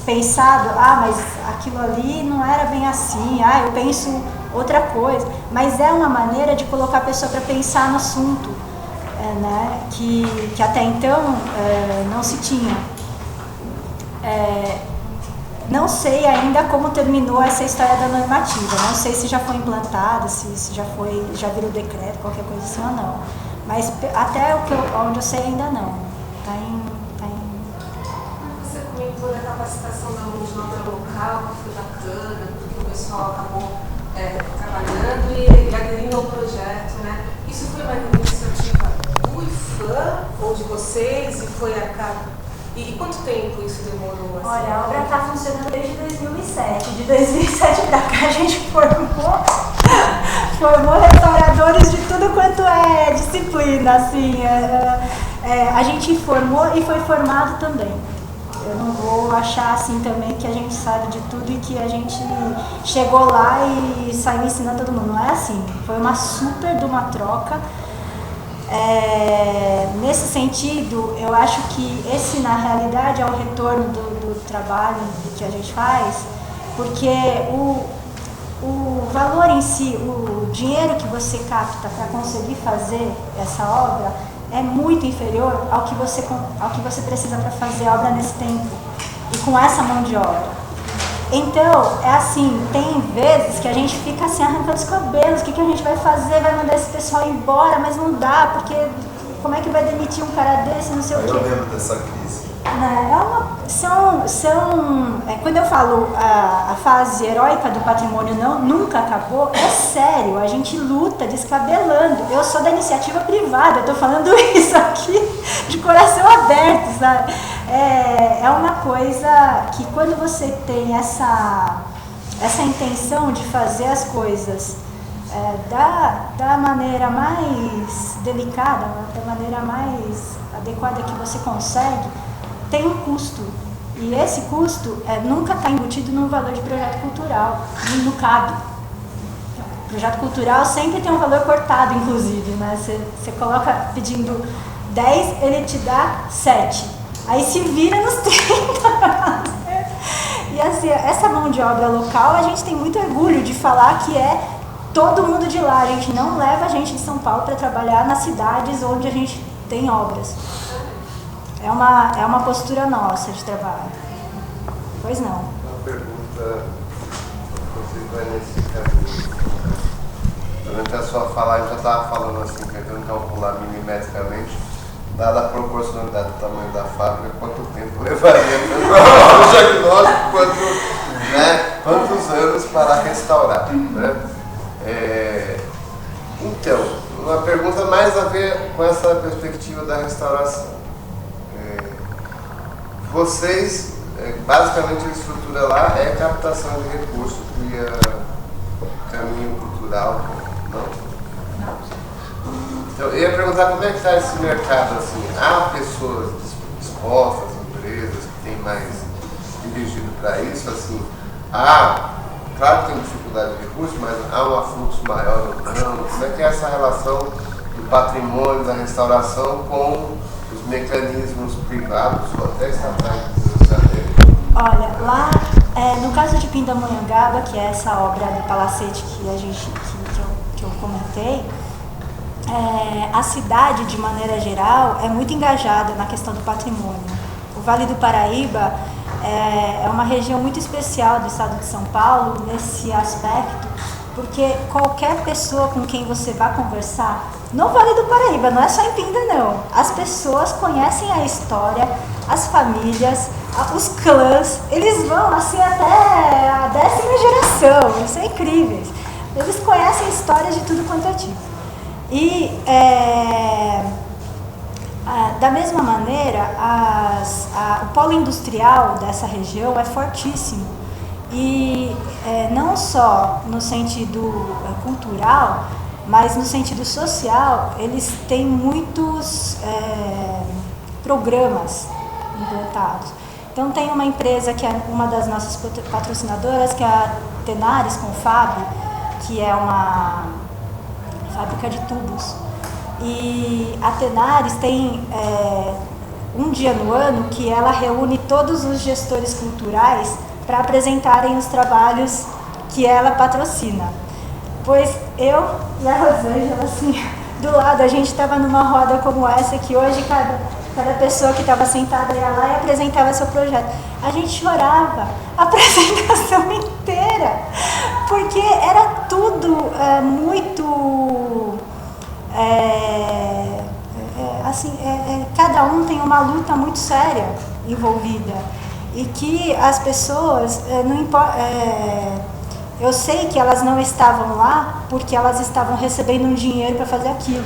pensado, mas aquilo ali não era bem assim, eu penso outra coisa, mas é uma maneira de colocar a pessoa para pensar no assunto, né, que até então não se tinha. Não sei ainda como terminou essa história da normativa, não sei se já foi implantada, se já virou decreto, qualquer coisa assim ou não, mas até onde eu sei ainda não. Você comentou da capacitação da mão de obra local, que foi bacana, porque o pessoal acabou trabalhando e aderindo ao projeto, né? Isso foi uma iniciativa do IFAM ou de vocês e foi a cabo? E quanto tempo isso demorou? Assim? Olha, a obra está funcionando desde 2007. De 2007 para cá a gente formou restauradores de tudo quanto é disciplina, assim. A gente formou e foi formado também. Eu não vou achar assim também que a gente sabe de tudo e que a gente chegou lá e saiu ensinando todo mundo. Não é assim. Foi uma super de uma troca. Nesse sentido, eu acho que esse, na realidade, é o retorno do trabalho que a gente faz, porque o valor em si, o dinheiro que você capta para conseguir fazer essa obra é muito inferior ao que você precisa para fazer a obra nesse tempo e com essa mão de obra. Então, é assim, tem vezes que a gente fica assim, arrancando os cabelos, o que a gente vai fazer? Vai mandar esse pessoal embora, mas não dá, porque como é que vai demitir um cara desse, não sei o quê. Eu lembro dessa crise. Quando eu falo a fase heróica do patrimônio nunca acabou, é sério, a gente luta descabelando. Eu sou da iniciativa privada, eu tô falando isso aqui de coração aberto, sabe? É uma coisa que quando você tem essa intenção de fazer as coisas da maneira mais delicada, da maneira mais adequada que você consegue, tem um custo. E esse custo nunca está embutido no valor de projeto cultural, no CAB. O projeto cultural sempre tem um valor cortado, inclusive, né? Você coloca pedindo 10, ele te dá 7. Aí se vira nos 30. E assim, essa mão de obra local, a gente tem muito orgulho de falar que é todo mundo de lá. A gente não leva a gente de São Paulo para trabalhar nas cidades onde a gente tem obras. É uma postura nossa de trabalho. Pois não. Uma pergunta, você vai nesse caminho. Durante a sua fala, eu já estava falando assim, tentando calcular milimetricamente, dada a proporcionalidade do tamanho da fábrica, quanto tempo levaria tanto o diagnóstico quantos anos para restaurar. Né? Então, uma pergunta mais a ver com essa perspectiva da restauração. Vocês, basicamente a estrutura lá é captação de recursos via caminho cultural, não? Não. Então, eu ia perguntar como é que está esse mercado, assim, há pessoas dispostas, empresas que têm mais dirigido para isso, assim, claro que tem dificuldade de recursos, mas há um afluxo maior ou não? Como é que é essa relação do patrimônio, da restauração com os mecanismos privados ou até estatais do Rio de Janeiro? Olha, lá, no caso de Pindamonhangaba, que é essa obra do palacete que eu comentei, a cidade, de maneira geral, é muito engajada na questão do patrimônio. O Vale do Paraíba é uma região muito especial do estado de São Paulo nesse aspecto, porque qualquer pessoa com quem você vai conversar, no Vale do Paraíba, não é só em Pinda não, as pessoas conhecem a história, as famílias, os clãs, eles vão assim até a 10ª geração, eles são incríveis, eles conhecem histórias de tudo quanto é tipo. E da mesma maneira, o polo industrial dessa região é fortíssimo. E não só no sentido cultural, mas no sentido social, eles têm muitos programas implantados. Então tem uma empresa que é uma das nossas patrocinadoras, que é a Tenares Confab, que é uma fábrica de tubos. E a Tenares tem um dia no ano que ela reúne todos os gestores culturais para apresentarem os trabalhos que ela patrocina. Pois eu e a Rosângela, assim, do lado, a gente estava numa roda como essa, que hoje cada pessoa que estava sentada ia lá e apresentava seu projeto. A gente chorava a apresentação inteira, porque era tudo muito... cada um tem uma luta muito séria envolvida. E que as pessoas, não importa... eu sei que elas não estavam lá porque elas estavam recebendo um dinheiro para fazer aquilo.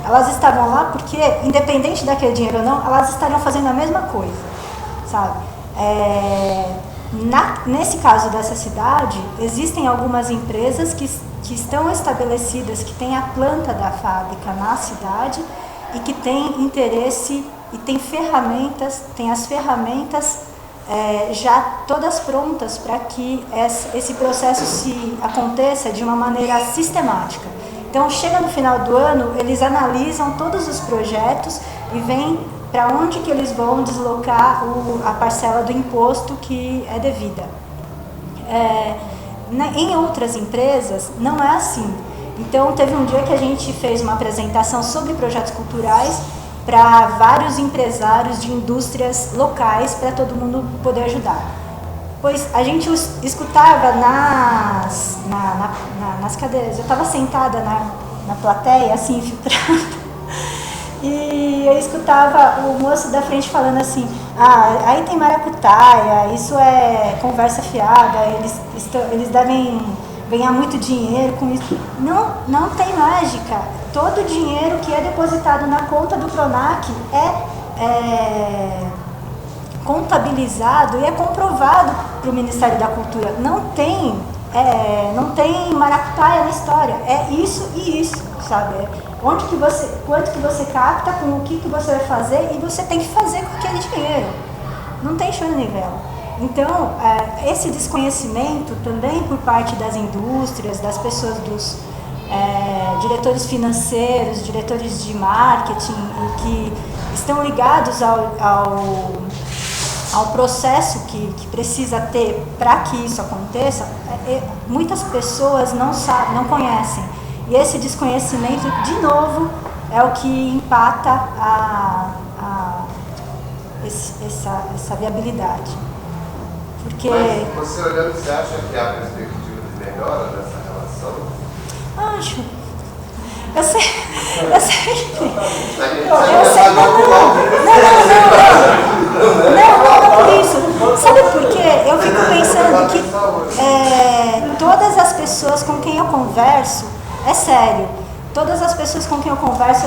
Elas estavam lá porque, independente daquele dinheiro ou não, elas estariam fazendo a mesma coisa, sabe? Nesse caso dessa cidade, existem algumas empresas que estão estabelecidas, que têm a planta da fábrica na cidade e que têm interesse e têm as ferramentas já todas prontas para que esse processo aconteça de uma maneira sistemática. Então, chega no final do ano, eles analisam todos os projetos e veem para onde que eles vão deslocar a parcela do imposto que é devida. Em outras empresas, não é assim. Então, teve um dia que a gente fez uma apresentação sobre projetos culturais para vários empresários de indústrias locais, para todo mundo poder ajudar. Pois a gente escutava nas cadeiras, eu estava sentada na plateia, assim, infiltrada, e eu escutava o moço da frente falando assim, aí tem maracutaia, isso é conversa fiada, eles devem ganhar muito dinheiro com isso. Não tem mágica. Todo o dinheiro que é depositado na conta do PRONAC é contabilizado e é comprovado para o Ministério da Cultura. Não tem maracutaia na história. É isso e isso, sabe? Quanto que você capta, com o que você vai fazer, e você tem que fazer com aquele dinheiro. Não tem show de nível. Então, esse desconhecimento também por parte das indústrias, das pessoas, dos diretores financeiros, diretores de marketing, que estão ligados ao processo que precisa ter para que isso aconteça, muitas pessoas não conhecem. E esse desconhecimento, de novo, é o que empata essa viabilidade. Porque... Mas você olhando, você acha que há perspectiva de melhora nessa relação? Acho. Eu sei que... Não por isso. Sabe por quê? Eu fico pensando que todas as pessoas com quem eu converso, é sério, todas as pessoas com quem eu converso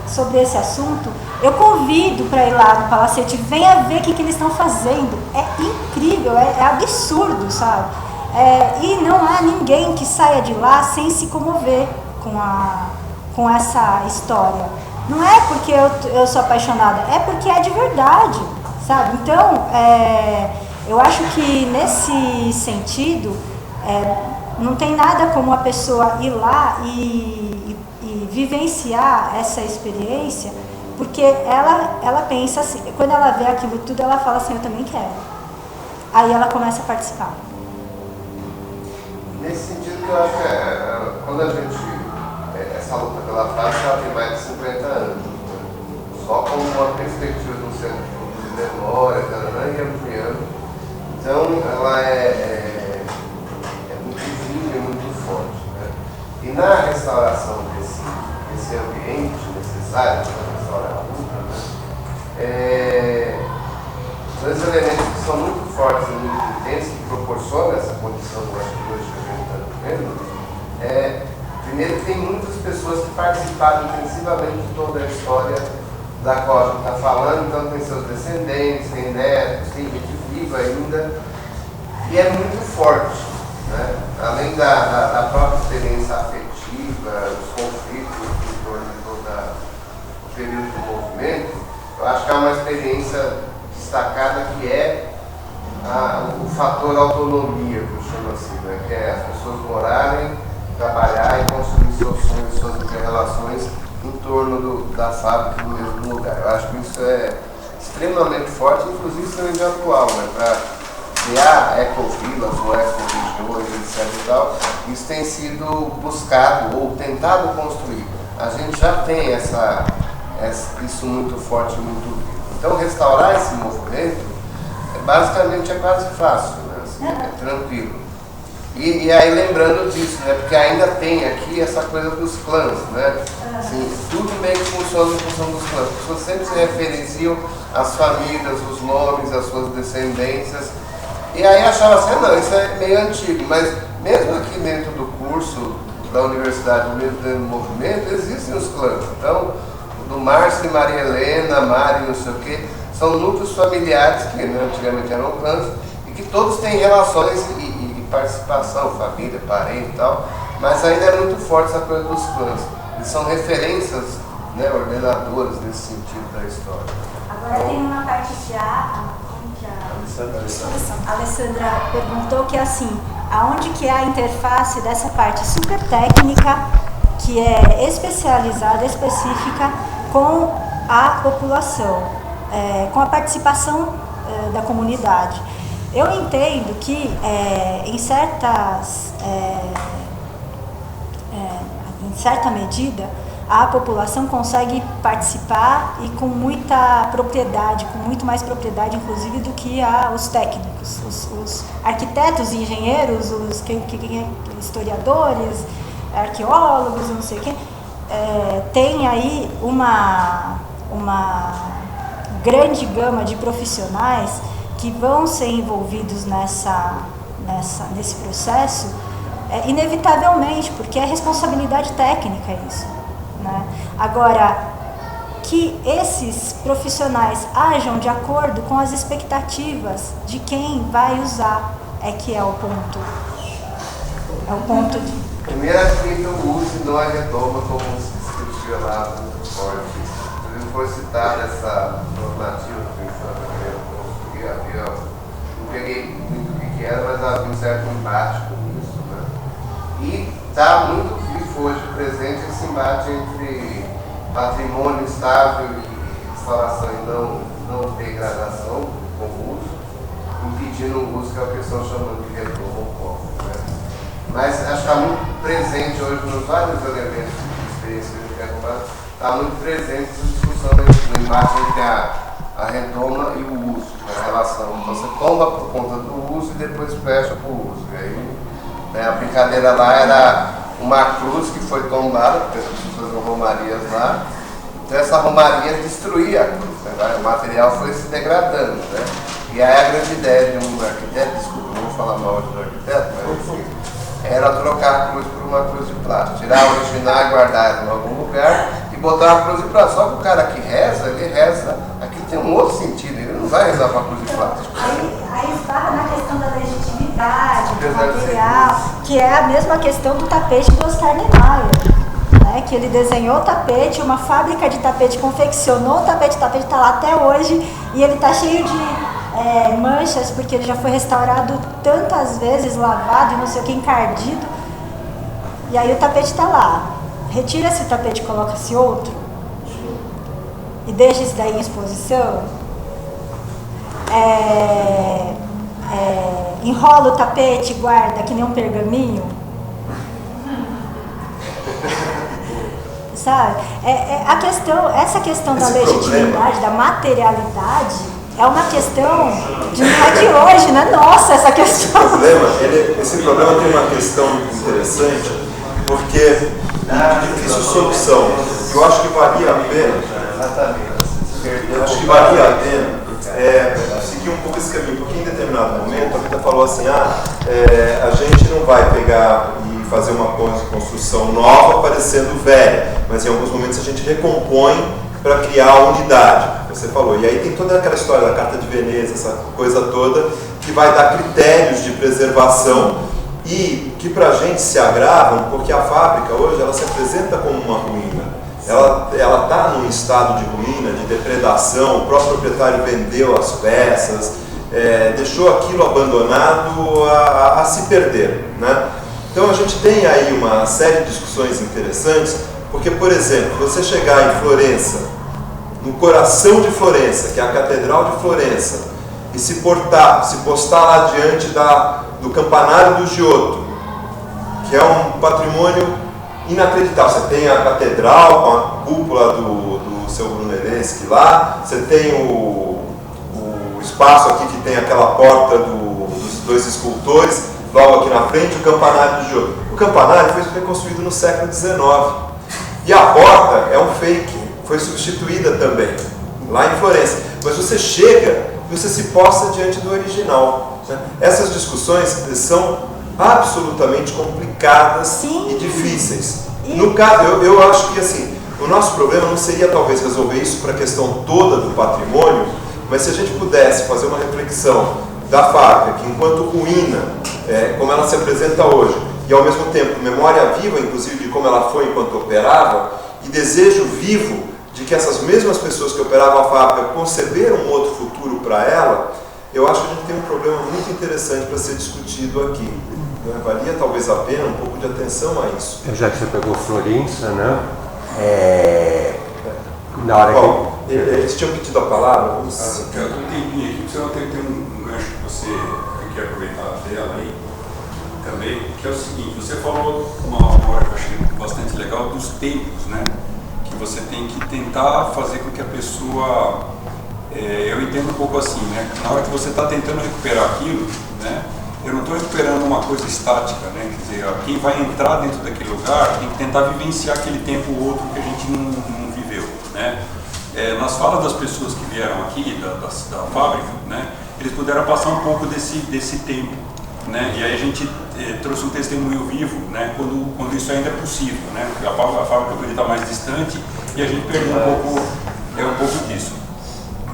sobre esse assunto, eu convido para ir lá no Palacete, venha ver o que eles estão fazendo. É incrível, é absurdo, sabe? E não há ninguém que saia de lá sem se comover com essa história. Não é porque eu sou apaixonada, é porque é de verdade, sabe? Então, eu acho que nesse sentido, não tem nada como a pessoa ir lá e vivenciar essa experiência, porque ela pensa assim, quando ela vê aquilo tudo, ela fala assim, eu também quero. Aí ela começa a participar. Nesse sentido que eu acho que quando a gente, essa luta pela faixa, ela tem mais de 50 anos, né? Só com uma perspectiva de um centro de memória, e ampliando. Então, ela é muito viva e muito forte, né? E na restauração desse ambiente necessário para restaurar a luta, né? Dois elementos que são muito fortes e muito intensos, que proporcionam essa condição que hoje que a gente está vivendo, primeiro, tem muitas pessoas que participaram intensivamente de toda a história da qual a gente está falando, então tem seus descendentes, tem netos, tem gente viva ainda, e é muito forte, né? Além da própria experiência afetiva, os conflitos em torno de todo o período do movimento, eu acho que há uma experiência destacada que é o fator autonomia, que eu chamo assim, né? Que é as pessoas morarem, trabalhar e construir seus sonhos, suas interrelações em torno da fábrica no mesmo lugar. Eu acho que isso é extremamente forte, inclusive sendo atual, né? Para criar ecovilas ou ecoregiões, etc. e tal, isso tem sido buscado ou tentado construir. A gente já tem isso muito forte, muito vivo. Então, restaurar esse movimento basicamente é quase fácil, né? Assim, é tranquilo. E aí lembrando disso, né? Porque ainda tem aqui essa coisa dos clãs, né? Assim, tudo meio que funciona em função dos clãs. As pessoas sempre se referenciam às famílias, os nomes, às suas descendências. E aí achava assim, não, isso é meio antigo, mas mesmo aqui dentro do curso da universidade, mesmo dentro do movimento, existem os clãs. Então, do Márcio e Maria Helena, Mari, não sei o quê, são núcleos familiares que, né, antigamente eram clãs, e que todos têm relações e participação, família, parente e tal, mas ainda é muito forte essa coisa dos clãs. Eles são referências, né, ordenadoras nesse sentido da história. Agora tem uma parte que a Alessandra perguntou, que é assim, aonde que é a interface dessa parte super técnica, que é especializada, específica, com a população, com a participação da comunidade. Eu entendo que em certa medida, a população consegue participar e com muita propriedade, com muito mais propriedade, inclusive, do que os técnicos, os arquitetos, engenheiros, os historiadores, arqueólogos, não sei o quê. Tem aí uma grande gama de profissionais que vão ser envolvidos nesse processo, inevitavelmente, porque é responsabilidade técnica isso, né? Agora, que esses profissionais ajam de acordo com as expectativas de quem vai usar que é o ponto. É o ponto de... Primeiro, que o uso e não a retoma como se discutia lá muito forte. Se foi citada essa normativa que havia, não peguei muito o que era, mas havia um certo embate com isso, né? E está muito vivo hoje presente esse embate entre patrimônio estável e restauração e não degradação com o uso, impedindo o uso que é o que estão chamando de retoma ou cofre, né? Mas acho que está muito presente hoje nos vários elementos de experiência que a gente quer comparar, está muito presente essa discussão no embate entre a retoma e o uso, a relação. Então você toma por conta do uso e depois fecha para o uso. E aí, né, a brincadeira lá era uma cruz que foi tombada, porque as pessoas faziam romarias lá. Então essa romaria destruía a cruz, né? O material foi se degradando, né? E aí a grande ideia de um arquiteto, desculpa, não vou falar mal do arquiteto, mas enfim, era trocar a cruz por uma cruz de plástico, tirar a original e guardar ela em algum lugar e botar uma cruz de plástico. Só que o cara que reza, ele reza, aqui tem um outro sentido, ele não vai rezar para a cruz de plástico. Aí esbarra na questão da legitimidade, do material, que é a mesma questão do tapete do Oscar Niemeyer, né? Que ele desenhou o tapete, uma fábrica de tapete confeccionou o tapete está lá até hoje e ele está cheio de manchas, porque ele já foi restaurado tantas vezes, lavado e não sei o que, encardido. E aí o tapete está lá. Retira esse tapete e coloca-se outro. E deixa esse daí em exposição. Enrola o tapete e guarda que nem um pergaminho. Sabe? Essa questão da legitimidade, da materialidade, é uma questão não é de hoje, não é nossa essa questão. Esse problema tem uma questão interessante, porque de difícil solução. Eu acho que valia a pena, seguir um pouco esse caminho, porque em determinado momento a Rita falou assim, a gente não vai pegar e fazer uma construção nova parecendo velha, mas em alguns momentos a gente recompõe para criar a unidade, você falou. E aí tem toda aquela história da Carta de Veneza, essa coisa toda, que vai dar critérios de preservação e que para a gente se agravam, porque a fábrica hoje ela se apresenta como uma ruína. Ela está num estado de ruína, de depredação, o próprio proprietário vendeu as peças, deixou aquilo abandonado a se perder, né? Então a gente tem aí uma série de discussões interessantes Porque, por exemplo, você chegar em Florença, no coração de Florença, que é a Catedral de Florença, e se postar lá diante do campanário do Giotto, que é um patrimônio inacreditável. Você tem a catedral com a cúpula do seu Brunelleschi lá, você tem o espaço aqui que tem aquela porta dos dois escultores, logo aqui na frente o campanário do Giotto. O campanário foi reconstruído no século XIX. E a porta é um fake, foi substituída também, lá em Florença. Mas você chega e você se posta diante do original. Né? Essas discussões são absolutamente complicadas Sim. e difíceis. No caso, eu acho que assim, o nosso problema não seria talvez resolver isso para a questão toda do patrimônio, mas se a gente pudesse fazer uma reflexão da fábrica, que enquanto ruína, como ela se apresenta hoje, e ao mesmo tempo memória viva, inclusive, de como ela foi enquanto operava, e desejo vivo de que essas mesmas pessoas que operavam a fábrica conceberam um outro futuro para ela, eu acho que a gente tem um problema muito interessante para ser discutido aqui. Valia talvez a pena um pouco de atenção a isso. Já que você pegou Florença, né? Na hora que... Eles tinham pedido a palavra? Eu entendi aqui, você não tem um gancho que você quer aproveitar dela aí também, que é o seguinte, você falou uma hora que eu achei bastante legal dos tempos, né? Que você tem que tentar fazer com que a pessoa, eu entendo um pouco assim, né? Na hora que você está tentando recuperar aquilo, né? Eu não estou recuperando uma coisa estática, né? Quer dizer, quem vai entrar dentro daquele lugar tem que tentar vivenciar aquele tempo ou outro que a gente não viveu, né? Nas falas das pessoas que vieram aqui, da fábrica, né? Eles puderam passar um pouco desse tempo, né? E aí a gente trouxe um testemunho vivo, né? Quando isso ainda é possível, né? A fábrica poderia estar mais distante e a gente perdeu um pouco disso.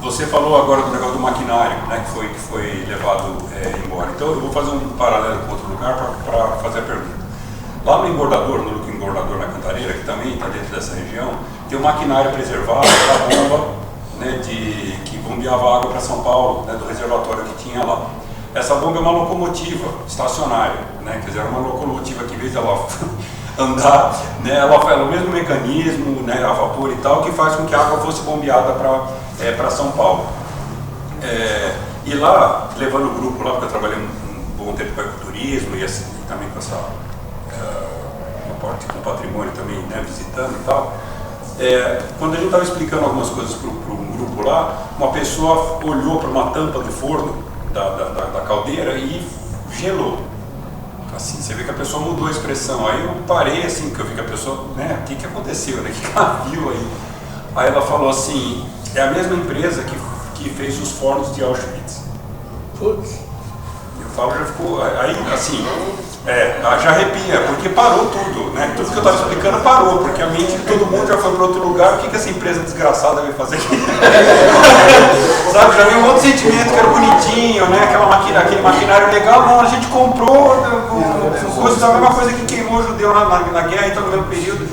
Você falou agora do negócio do maquinário, né, que foi levado embora. Então eu vou fazer um paralelo com outro lugar para fazer a pergunta. Lá no engordador na Cantareira, que também está dentro dessa região, tem um maquinário preservado da bomba, né, que bombeava água para São Paulo, né, do reservatório que tinha lá. Essa bomba é uma locomotiva estacionária, né, quer dizer, era uma locomotiva que, em vez de ela andar, né, ela é o mesmo mecanismo, né, a vapor e tal, que faz com que a água fosse bombeada para São Paulo. E lá, levando o grupo lá, porque eu trabalhei um bom tempo com ecoturismo e assim, também com essa parte com patrimônio também, né, visitando e tal, quando a gente estava explicando algumas coisas para um grupo lá, uma pessoa olhou para uma tampa do forno da caldeira e gelou. Assim, você vê que a pessoa mudou a expressão. Aí eu parei assim, porque eu vi que a pessoa, né, o que aconteceu, né, o que ela viu aí? Aí ela falou assim, é a mesma empresa que fez os fornos de Auschwitz. Putz. Eu falo, já ficou, aí assim, já arrepia, porque parou tudo, né? Tudo que eu estava explicando parou, porque a mente de todo mundo já foi para outro lugar. O que essa empresa desgraçada vai fazer aqui? Sabe, já veio um outro sentimento que era bonitinho, né? Aquele maquinário legal, não, a gente comprou, coisas, a mesma coisa que queimou o judeu na guerra, então no mesmo período.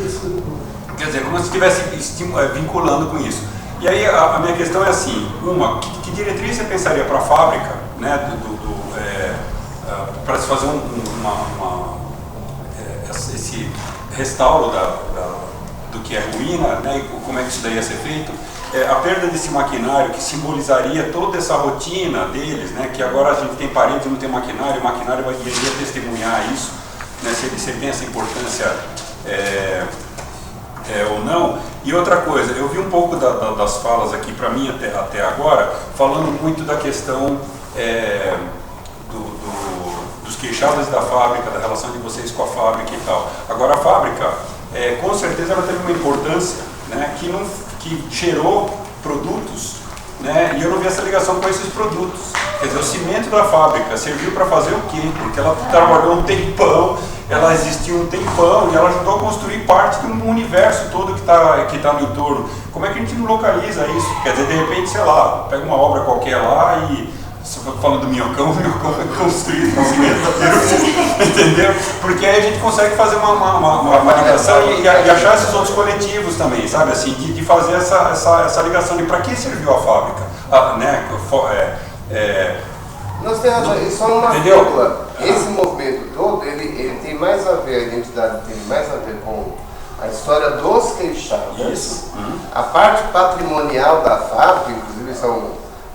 Quer dizer, como se estivesse vinculando com isso. E aí a minha questão é assim, que diretriz você pensaria para a fábrica, né, para se fazer esse restauro do que é ruína, né, e como é que isso daí ia ser feito? A perda desse maquinário que simbolizaria toda essa rotina deles, né, que agora a gente tem parede e não tem maquinário, o maquinário iria testemunhar isso, né, se ele tem essa importância ou não. E outra coisa, eu vi um pouco das falas aqui para mim até agora, falando muito da questão dos queixados da fábrica, da relação de vocês com a fábrica e tal. Agora a fábrica, com certeza ela teve uma importância, né, que gerou produtos, né, e eu não vi essa ligação com esses produtos. Quer dizer, o cimento da fábrica serviu para fazer o quê? Porque ela trabalhou um tempão, ela existiu um tempão e ela ajudou a construir parte de um universo todo que está no entorno. Como é que a gente não localiza isso? Quer dizer, de repente, sei lá, pega uma obra qualquer lá e... Falando do minhocão, o minhocão foi construído com cimento, entendeu? Porque aí a gente consegue fazer uma ligação e achar esses outros coletivos também, sabe? Assim, de fazer essa ligação de para que serviu a fábrica, né? Nós temos razão, isso é uma vírgula. Esse movimento todo, ele tem mais a ver, a identidade tem mais a ver com a história dos queixados. Isso. A parte patrimonial da fábrica, inclusive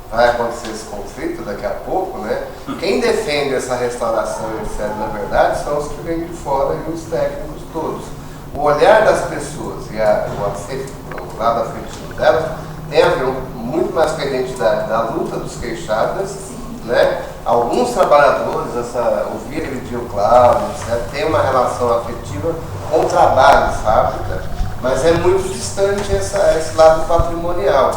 vai acontecer esse conflito daqui a pouco, né? Quem defende essa restauração, etc., na verdade, são os que vêm de fora e os técnicos todos. O olhar das pessoas e o lado afetivo delas tem a ver muito mais com a identidade da luta dos queixadas, né? Alguns trabalhadores, ouvir aquele dia o Cláudio, etc., tem uma relação afetiva com o trabalho de fábrica, mas é muito distante esse lado patrimonial.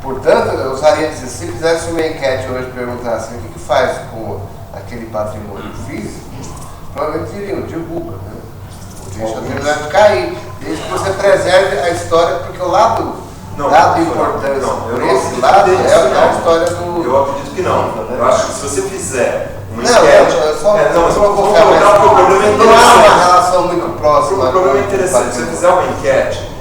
Portanto, eu usaria dizer, se fizesse uma enquete hoje e perguntasse o que faz com aquele patrimônio físico, provavelmente diriam, divulga, né? O queixadeiro vai ficar aí, desde que você preserve a história, porque o lado importante por esse lado é a história do... Eu acredito que não. Eu acho que se você fizer uma enquete... Mas não há uma relação muito próxima. O problema é interessante, se você fizer uma enquete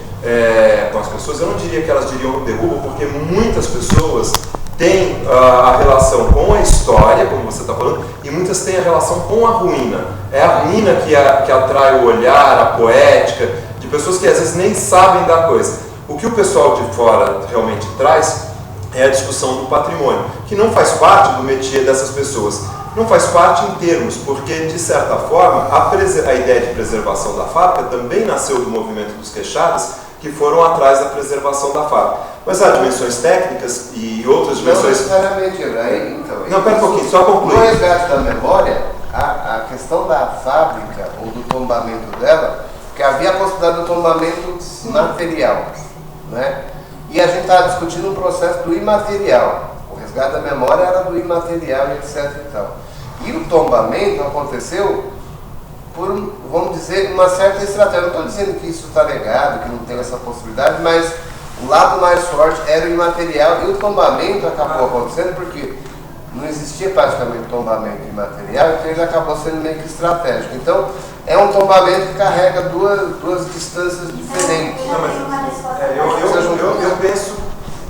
com as pessoas, eu não diria que elas diriam derruba, porque muitas pessoas têm a relação com a história, como você está falando, e muitas têm a relação com a ruína. É a ruína que atrai o olhar, a poética, de pessoas que às vezes nem sabem da coisa. O que o pessoal de fora realmente traz é a discussão do patrimônio, que não faz parte do métier dessas pessoas. Não faz parte em termos, porque, de certa forma, a ideia de preservação da fábrica também nasceu do movimento dos queixadas, que foram atrás da preservação da fábrica. Mas há dimensões técnicas e outras dimensões... Não necessariamente, então... Não, pera um pouquinho, só concluir. No resgate da memória, a questão da fábrica, ou do tombamento dela, que havia a possibilidade do tombamento material, né? E a gente estava discutindo um processo do imaterial. O resgate da memória era do imaterial, etc. E tal. E o tombamento aconteceu por, vamos dizer, uma certa estratégia. Não estou dizendo que isso está negado, que não tem essa possibilidade, mas o lado mais forte era o imaterial e o tombamento acabou acontecendo porque não existia praticamente tombamento imaterial, então ele acabou sendo meio que estratégico. Então, é um tombamento que carrega duas distâncias diferentes. Eu penso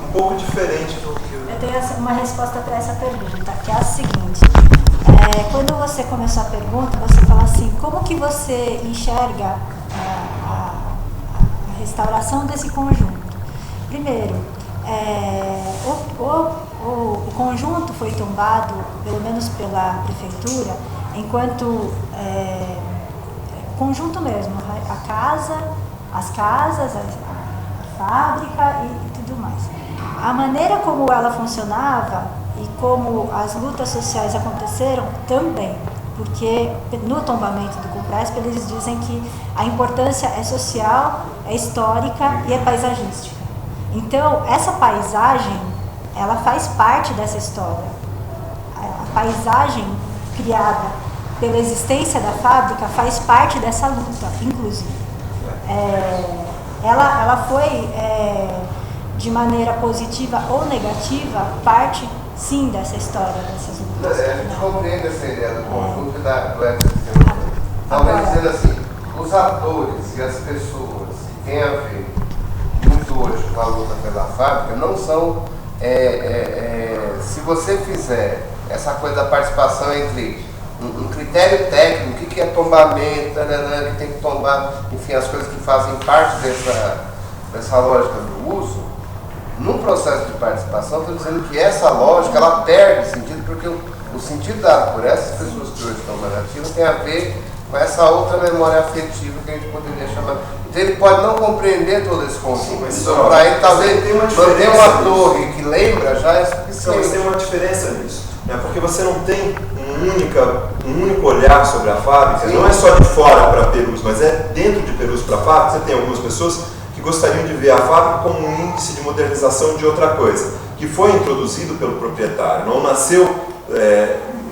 um pouco diferente do que... Eu tenho uma resposta para essa pergunta, que é a seguinte. Quando você começou a pergunta, você fala assim, como que você enxerga a restauração desse conjunto? Primeiro, o conjunto foi tombado, pelo menos pela prefeitura, enquanto conjunto mesmo, as casas, a fábrica e tudo mais. A maneira como ela funcionava e como as lutas sociais aconteceram também, porque no tombamento do Compresp eles dizem que a importância é social, é histórica e é paisagística. Então, essa paisagem, ela faz parte dessa história. A paisagem criada pela existência da fábrica faz parte dessa luta, inclusive. Ela foi, de maneira positiva ou negativa, parte, sim, dessa história, dessas lutas. A gente compreende essa ideia do conjunto do ecossistema. Talvez dizendo assim, os atores e as pessoas que têm a ver muito hoje com a luta pela fábrica não são, se você fizer essa coisa da participação entre um critério técnico, o que é tombamento, que tem que tombar, enfim, as coisas que fazem parte dessa lógica do uso, num processo de participação, estou dizendo que essa lógica, ela perde sentido, porque o sentido dado por essas pessoas que hoje estão mais ativas tem a ver com essa outra memória afetiva que a gente poderia chamar. Então ele pode não compreender todo esse conjunto, então para ele talvez manter uma torre que lembra já é suficiente. Mas tem uma diferença nisso, né? Porque você não tem um único olhar sobre a fábrica. Sim. Não é só de fora para Perus, mas é dentro de Perus para a fábrica. Você tem algumas pessoas que gostariam de ver a fábrica como um índice de modernização de outra coisa, que foi introduzido pelo proprietário, não nasceu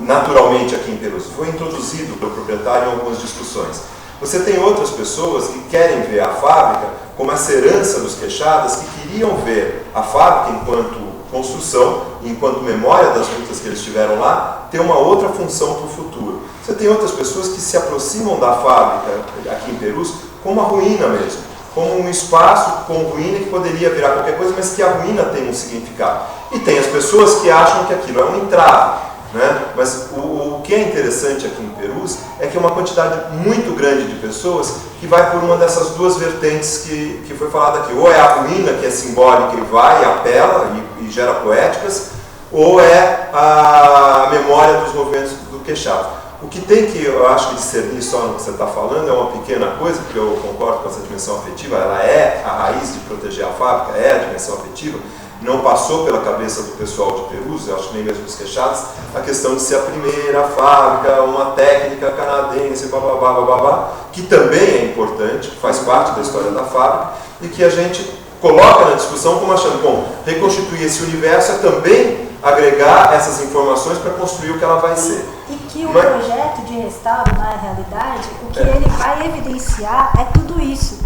naturalmente aqui em Perus, foi introduzido pelo proprietário em algumas discussões. Você tem outras pessoas que querem ver a fábrica como essa herança dos queixadas, que queriam ver a fábrica enquanto construção, enquanto memória das lutas que eles tiveram lá, ter uma outra função para o futuro. Você tem outras pessoas que se aproximam da fábrica aqui em Perus como a ruína mesmo, como um espaço com ruína que poderia virar qualquer coisa, mas que a ruína tem um significado. E tem as pessoas que acham que aquilo é um entrave. né? Mas o que é interessante aqui em Perus é que é uma quantidade muito grande de pessoas que vai por uma dessas duas vertentes que foi falada aqui. Ou é a ruína, que é simbólica e vai, apela e gera poéticas, ou é a memória dos movimentos do Quechá. O que tem que, eu acho que discernir só no que você está falando é uma pequena coisa, porque eu concordo com essa dimensão afetiva, ela é a raiz de proteger a fábrica, é a dimensão afetiva. Não passou pela cabeça do pessoal de Perus, eu acho que nem mesmo dos Quechás, a questão de ser a primeira fábrica, uma técnica canadense, bababá, que também é importante, que faz parte da história da fábrica, e que a gente coloca na discussão como achando, bom, reconstituir esse universo é também agregar essas informações para construir o que ela vai ser. E que o projeto de restauro, na realidade, o que ele vai evidenciar é tudo isso.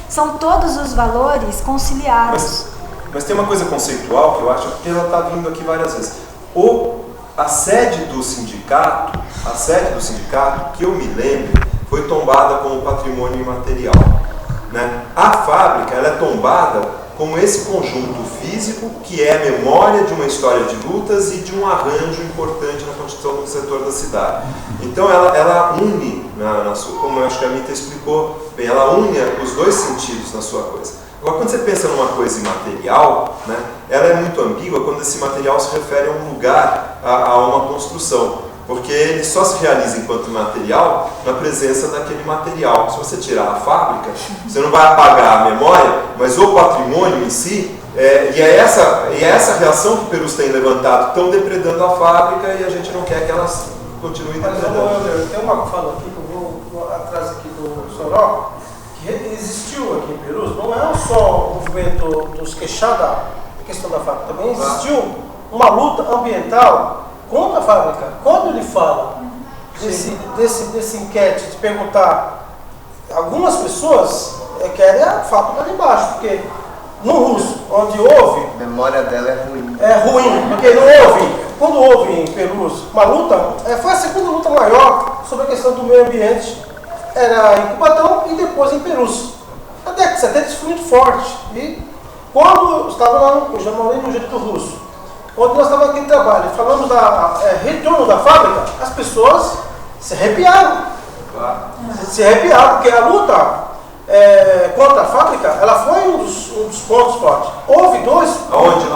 São todos os valores conciliados. Mas tem uma coisa conceitual que eu acho que ela está vindo aqui várias vezes. A sede do sindicato, que eu me lembro, foi tombada como patrimônio imaterial, né? A fábrica ela é tombada como esse conjunto físico que é a memória de uma história de lutas e de um arranjo importante na construção do setor da cidade. Então ela une, como eu acho que a Mita explicou bem, ela une os dois sentidos na sua coisa. Agora, quando você pensa numa coisa imaterial, né, ela é muito ambígua quando esse material se refere a um lugar, a uma construção. Porque ele só se realiza enquanto material na presença daquele material. Se você tirar a fábrica, você não vai apagar a memória, mas o patrimônio em si, e é essa reação que o Perus tem levantado, estão depredando a fábrica e a gente não quer que elas continuem depredando. Tem uma fala aqui que eu vou atrás aqui do Soró, que existiu aqui em Perus, não é só o movimento dos Quechá, a questão da fábrica, também existiu uma luta ambiental contra a fábrica. Quando ele fala desse enquete, de perguntar, algumas pessoas querem a fábrica ali embaixo, porque no russo, onde houve... A memória dela é ruim. É ruim, porque não houve. Quando houve em Perus uma luta, foi a segunda luta maior sobre a questão do meio ambiente. Era em Cubatão e depois em Perus. Na década de 70 isso foi muito forte. E quando eu estava lá, eu já morei no Jeito Russo, onde nós estávamos aqui em trabalho, falamos da retorno da fábrica, as pessoas se arrepiaram. Se arrepiaram, porque a luta contra a fábrica, ela foi um dos pontos fortes. Houve dois... Aonde?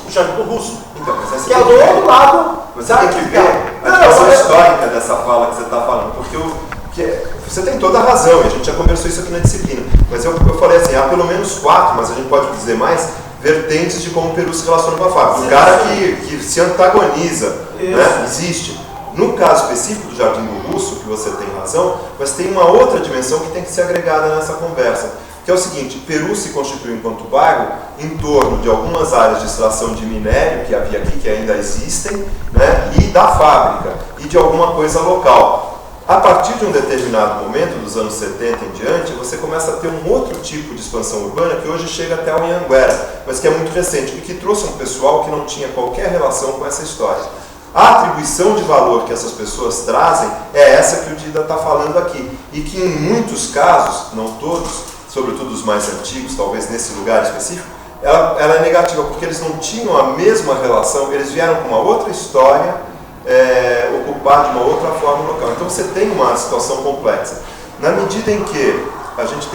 O Jeito Russo. Então, que é do outro lado. Você tem que ver a dimensão histórica dessa fala que você está falando, porque você tem toda a razão, e a gente já conversou isso aqui na disciplina, mas eu falei assim, há pelo menos 4, mas a gente pode dizer mais, vertentes de como o Peru se relaciona com a fábrica. Um cara que se antagoniza, né? Existe. No caso específico do Jardim do Russo, que você tem razão, mas tem uma outra dimensão que tem que ser agregada nessa conversa, que é o seguinte: Peru se constituiu enquanto bairro em torno de algumas áreas de extração de minério que havia aqui, que ainda existem, né? E da fábrica, e de alguma coisa local. A partir de um determinado momento, dos anos 70 em diante, você começa a ter um outro tipo de expansão urbana que hoje chega até o Anhanguera, mas que é muito recente e que trouxe um pessoal que não tinha qualquer relação com essa história. A atribuição de valor que essas pessoas trazem é essa que o Dida está falando aqui, e que em muitos casos, não todos, sobretudo os mais antigos, talvez nesse lugar específico, ela é negativa, porque eles não tinham a mesma relação, eles vieram com uma outra história, ocupar de uma outra forma o local. Então você tem uma situação complexa. Na medida em que a gente